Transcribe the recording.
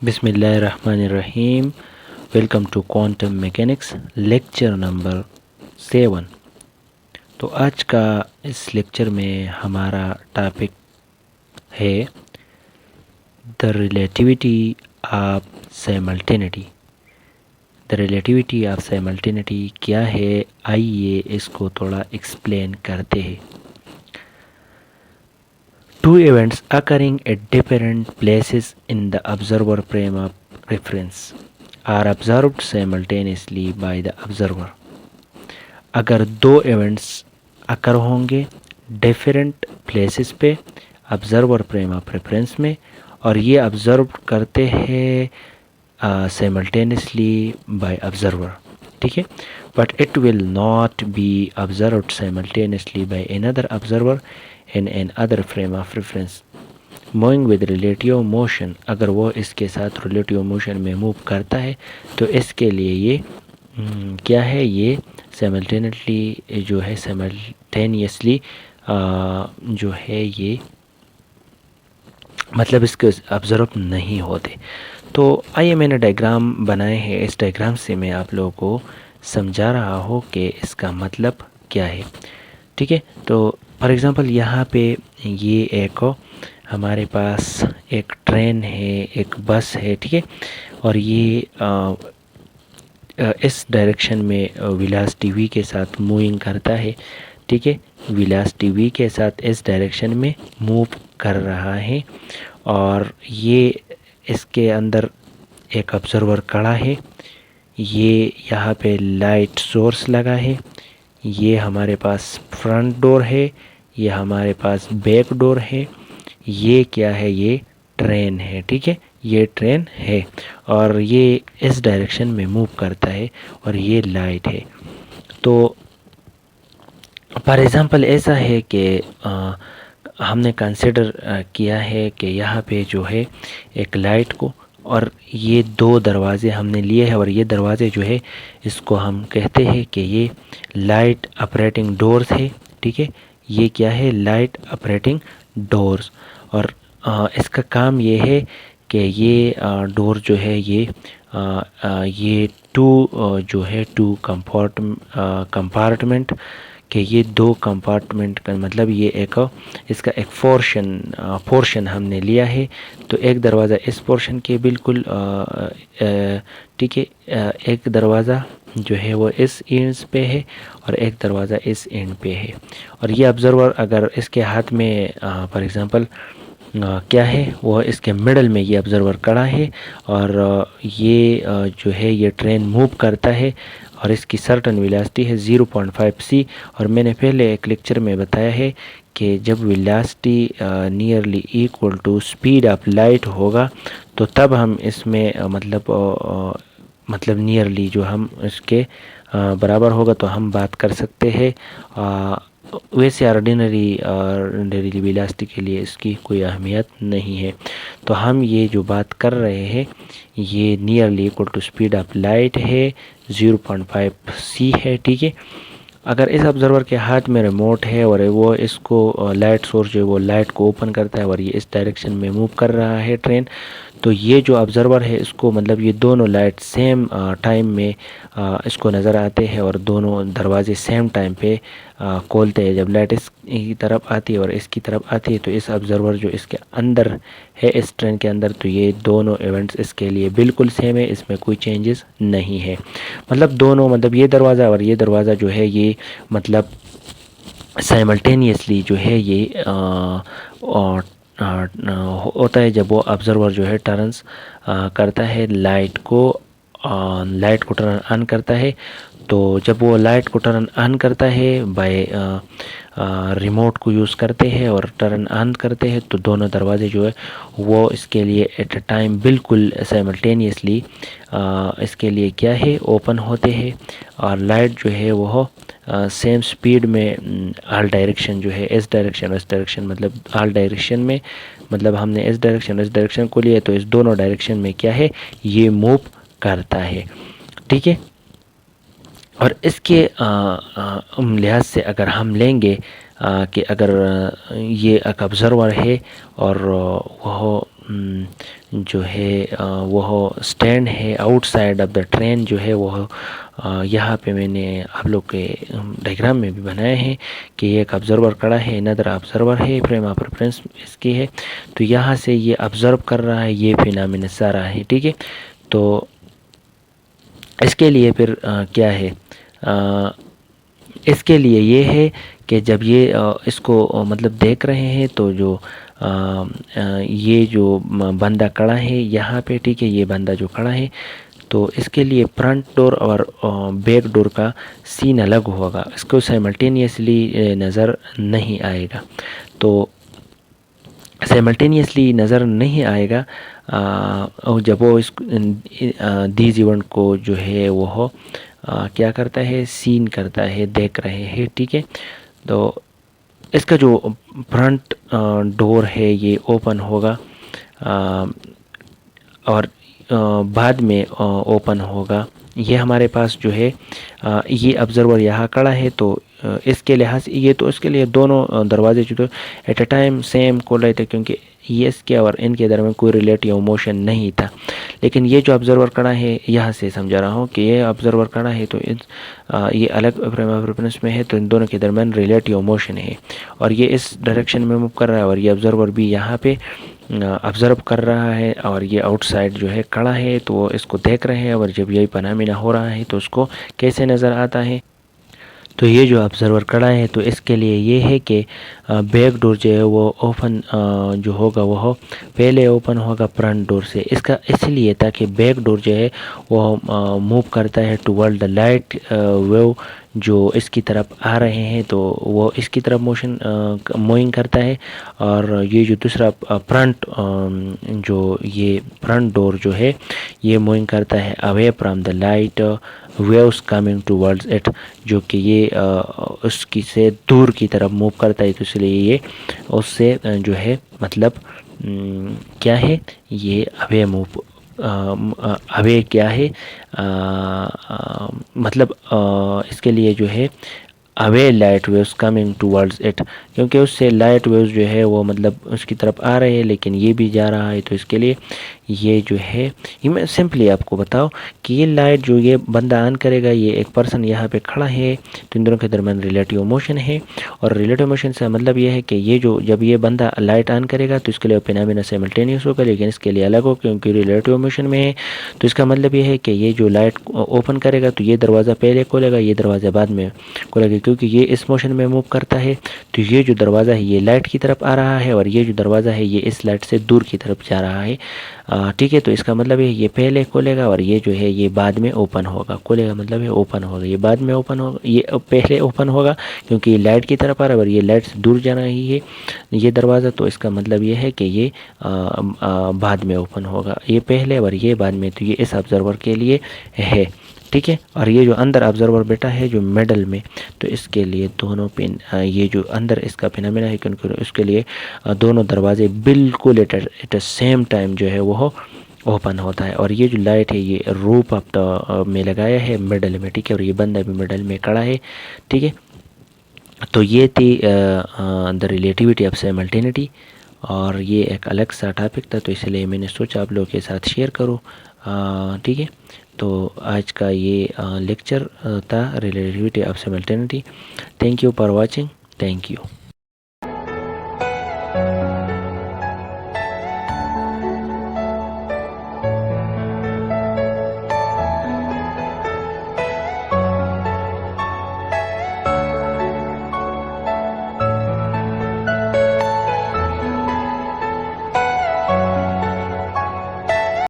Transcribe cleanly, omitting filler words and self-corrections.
बिस्मिल्लाहिर्रहमानिर्रहीम। Welcome to quantum mechanics lecture number 7। तो आज का इस लेक्चर में हमारा टॉपिक है the relativity of simultaneity. The relativity of simultaneity क्या है, आइए इसको थोड़ा एक्सप्लेन करते हैं। Two events occurring at different places in the observer frame of reference are observed simultaneously by the observer। अगर दो इवेंट्स अकर होंगे डिफरेंट प्लेसेस पे ऑब्जर्वर फ्रेम ऑफ रेफरेंस में और ये ऑब्जर्व करते हैं साइमल्टेनियसली बाय ऑब्जर्वर, ठीक है, but it will not be observed simultaneously by another observer in an other frame of reference moving with relative motion. अगर वो इसके साथ रिलेटिव मोशन में मूव करता है तो इसके लिए ये क्या है, ये साइमल्टेनियसली जो है साइमल्टेनियसली जो है ये मतलब इसके ऑब्जर्व नहीं होते। तो आइए मैंने डायग्राम बनाए हैं, इस डायग्राम से मैं आप लोगों को समझा रहा हूँ कि इसका मतलब क्या है, ठीक है। तो फॉर एग्ज़ाम्पल यहाँ पे ये एक हमारे पास एक ट्रेन है, एक बस है, ठीक है, और ये इस डायरेक्शन में वेलोसिटी v के साथ मूविंग करता है, ठीक है, वेलोसिटी v के साथ इस डायरेक्शन में मूव कर रहा है और ये इसके अंदर एक ऑब्जर्वर खड़ा है। ये यहाँ पे लाइट सोर्स लगा है, ये हमारे पास फ्रंट डोर है, ये हमारे पास बैक डोर है, ये क्या है, ये ट्रेन है, ठीक है, ये ट्रेन है और ये इस डायरेक्शन में मूव करता है और ये लाइट है। तो फॉर एग्ज़ाम्पल ऐसा है कि हमने कंसिडर किया है कि यहाँ पे जो है एक लाइट को और ये दो दरवाज़े हमने लिए हैं और ये दरवाज़े जो है इसको हम कहते हैं कि ये लाइट ऑपरेटिंग डोर्स है, ठीक है, ये क्या है, लाइट ऑपरेटिंग डोर्स। और इसका काम ये है कि ये डोर जो है ये टू जो है टू कंपार्टमेंट कि ये दो कंपार्टमेंट का मतलब ये एक इसका एक पोर्शन हमने लिया है। तो एक दरवाज़ा इस पोर्शन के बिल्कुल ठीक है, एक दरवाज़ा जो है वो इस एंड पे है और एक दरवाज़ा इस एंड पे है। और ये ऑब्जर्वर अगर इसके हाथ में फॉर एग्ज़ाम्पल क्या है, वो इसके मिडल में ये ऑब्जर्वर खड़ा है और ये जो है ये ट्रेन मूव करता है और इसकी सर्टन वेलोसिटी है 0.5 c। और मैंने पहले एक लेक्चर में बताया है कि जब velocity nearly equal to speed of light होगा तो तब हम इसमें मतलब नियरली जो हम इसके बराबर होगा तो हम बात कर सकते हैं। वैसे ऑर्डिनरी वेलोसिटी के लिए इसकी कोई अहमियत नहीं है। तो हम ये जो बात कर रहे हैं ये nearly equal to speed of light है, 0.5 c है, ठीक है। अगर इस ऑब्जर्वर के हाथ में रिमोट है और वो इसको लाइट सोर्स जो है वो लाइट को ओपन करता है और ये इस डायरेक्शन में मूव कर रहा है ट्रेन, तो ये जो ऑब्जर्वर है इसको मतलब ये दोनों लाइट सेम टाइम में इसको नज़र आते हैं और दोनों दरवाजे सेम टाइम पे खोलते हैं। जब लाइट इसकी तरफ आती है और इसकी तरफ आती है तो इस ऑब्जर्वर जो इसके अंदर है इस ट्रेन के अंदर, तो ये दोनों इवेंट्स इसके लिए बिल्कुल सेम है, इसमें कोई चेंजेस नहीं है। मतलब दोनों मतलब ये दरवाज़ा और ये दरवाज़ा जो है ये मतलब साइमल्टेनियसली जो है ये होता है जब वो ऑब्जर्वर जो है टर्न्स करता है लाइट को टर्न ऑन करता है। तो जब वो लाइट को टर्न ऑन करता है बाय रिमोट को यूज़ करते हैं और टर्न ऑन करते हैं तो दोनों दरवाजे जो है वो इसके लिए एट अ टाइम बिल्कुल साइमल्टेनियसली इसके लिए क्या है ओपन होते हैं और लाइट जो है वो सेम स्पीड में ऑल डायरेक्शन जो है इस डायरेक्शन मतलब ऑल डायरेक्शन में मतलब हमने इस डायरेक्शन को लिया तो इस दोनों डायरेक्शन में क्या है ये मूव करता है, ठीक है। और इसके लिहाज से अगर हम लेंगे कि अगर ये एक ऑब्जर्वर है और वह जो है वह स्टैंड है आउटसाइड ऑफ द ट्रेन जो है वह यहाँ पे मैंने आप लोग के डायग्राम में भी बनाए हैं कि एक ऑब्जर्वर खड़ा है, अनदर ऑब्जर्वर है, फ्रेम ऑफ रेफरेंस इसकी है। तो यहाँ से ये ऑब्जर्व कर रहा है, ये फिनोमेना सारा है, ठीक है। तो इसके लिए फिर क्या है, इसके लिए ये है कि जब ये इसको मतलब देख रहे हैं तो जो ये जो बंदा खड़ा है यहाँ पे, ठीक है, ये बंदा जो खड़ा है तो इसके लिए फ्रंट डोर और बैक डोर का सीन अलग होगा, इसको साइमल्टेनियसली नज़र नहीं आएगा। तो साइमल्टेनियसली नज़र नहीं आएगा और जब वो इस दीज इवेंट को जो है वो क्या करता है, सीन करता है, देख रहे हैं, ठीक है। तो इसका जो फ्रंट डोर है ये ओपन होगा और बाद में ओपन होगा। ये हमारे पास जो है ये ऑब्जर्वर यहाँ खड़ा है तो इसके लिहाज से ये तो इसके लिए दोनों दरवाजे जो तो एट अ टाइम सेम खोल रहे थे क्योंकि यस के और इनके दरमियान कोई रिलेटिव मोशन नहीं था। लेकिन ये जो ऑब्जर्वर खड़ा है, यहाँ से समझा रहा हूँ कि ये ऑब्जर्वर खड़ा है तो ये अलग फ्रेम ऑफ रेफरेंस में है तो इन दोनों के दरमियान रिलेटिव मोशन है और ये इस डायरेक्शन में मूव कर रहा है और ये ऑब्जर्वर भी यहाँ पे ऑब्ज़र्व कर रहा है और ये आउटसाइड जो है खड़ा है तो वो इसको देख रहे हैं और जब यही फिनोमेना हो रहा है तो उसको कैसे नज़र आता है। तो ये जो ऑब्जर्वर खड़ा है तो इसके लिए ये है कि बैक डोर जो है वो ओपन जो होगा वह पहले ओपन होगा फ्रंट डोर से। इसका इसलिए ताकि बैक डोर जो है वो मूव करता है टुवर्ड द लाइट वेव जो इसकी तरफ आ रहे हैं तो वो इसकी तरफ मोशन मूविंग करता है और ये जो दूसरा फ्रंट जो ये फ्रंट डोर जो है ये मूविंग करता है away from the light waves coming towards it, जो कि ये उसकी से दूर की तरफ मूव करता है तो इसलिए ये उससे जो है मतलब क्या है, ये अवे मूव अवे क्या है मतलब इसके लिए जो है away light waves coming towards it, क्योंकि उससे लाइट वेव्स जो है वो मतलब उसकी तरफ आ रहे हैं लेकिन ये भी जा रहा है तो इसके लिए ये जो है ये मैं सिंपली आपको बताऊं कि ये लाइट जो ये बंदा ऑन करेगा, ये एक पर्सन यहाँ पे खड़ा है तो इन दोनों के दरमियान रिलेटिव मोशन है और रिलेटिव मोशन से मतलब ये है कि ये जो जब ये बंदा लाइट ऑन करेगा तो इसके लिए फिनोमेना साइमल्टेनियस होगा लेकिन इसके लिए अलग हो क्योंकि रिलेटिव मोशन में है। तो इसका मतलब ये है कि ये जो लाइट ओपन करेगा तो ये दरवाज़ा पहले खोलेगा, ये दरवाज़ा बाद में खोलेगा क्योंकि ये इस मोशन में मूव करता है। तो ये जो दरवाज़ा है ये लाइट की तरफ आ रहा है और ये जो दरवाज़ा है ये इस लाइट से दूर की तरफ जा रहा है, ठीक है। तो इसका मतलब है ये पहले खोलेगा और ये जो है ये बाद में ओपन होगा, खोलेगा मतलब है ओपन होगा, ये बाद में ओपन होगा, ये पहले ओपन होगा क्योंकि ये लाइट की तरफ आ रहा है और ये लाइट से दूर जाना ही है ये दरवाज़ा। तो इसका मतलब ये है कि ये बाद में ओपन होगा, ये पहले और ये बाद में। तो ये इस ऑब्जर्वर के लिए है, ठीक है। और ये जो अंदर ऑब्जर्वर बैठा है जो मिडल में, तो इसके लिए दोनों पिन ये जो अंदर इसका फिनोमेना है क्योंकि उसके लिए दोनों दरवाजे बिल्कुल एट सेम टाइम जो है वो ओपन होता है। और ये जो लाइट है ये रूप ऑफ द में लगाया है मिडल में, ठीक है। और ये बंदा भी मिडल में खड़ा है, ठीक है। तो ये थी द रिलेटिविटी ऑफ साइमल्टेनिटी और ये एक अलग सा टॉपिक था तो इसलिए मैंने सोचा आप लोगों के साथ शेयर करूँ, ठीक है। तो आज का ये लेक्चर था relativity of simultaneity. Thank you for watching, thank you.